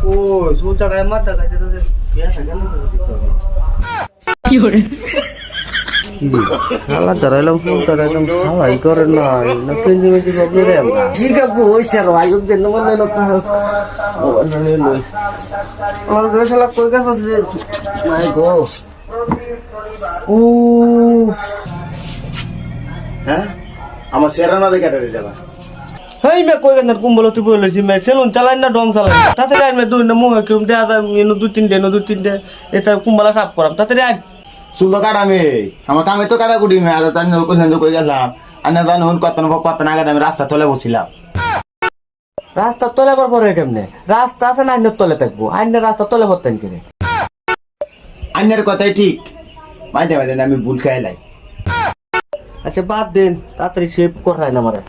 কই চুল চাড়ায় মাথা খাইতে তো কি করে খালা ধরাইলাম চুল চাড়াইলাম খালাই করে না না কেঞ্জি মেঞ্জি সব নিয়ে আমরা ঠিক আছে হইছে আর আয়োগ দেন মনে না তা আমার ঘরে শালা কই গাছ আছে মাই গো ও হ্যাঁ আমার সেরানা দেখে ডরে যাবা হেই মে কই গান কুম্বল তুই বলেছি মে সেলুন চালাই না ডং চালাই তাতে আই মে দুই না মুহ কিম দেয়া দা এনো দুই তিনটে এটা কুম্বলা সাফ করাম তাতে আই চুল তো কাটামে আমার কামে তো কাটা কুটি মে আর তাই কইছেন কই গেলাম আর না জানো কত না আগে আমি রাস্তা তলে বসছিলাম রাস্তা তলে আবার পরে কেমনে রাস্তা আছে না আইনের তলে থাকবো আইনের রাস্তা তলে পড়তেন কিরে আন্যের কথাই ঠিক মাইতে মাইতে আমি ভুল খাইলাই আচ্ছা বাদ দেন তাড়াতাড়ি সেভ করাই না আমারে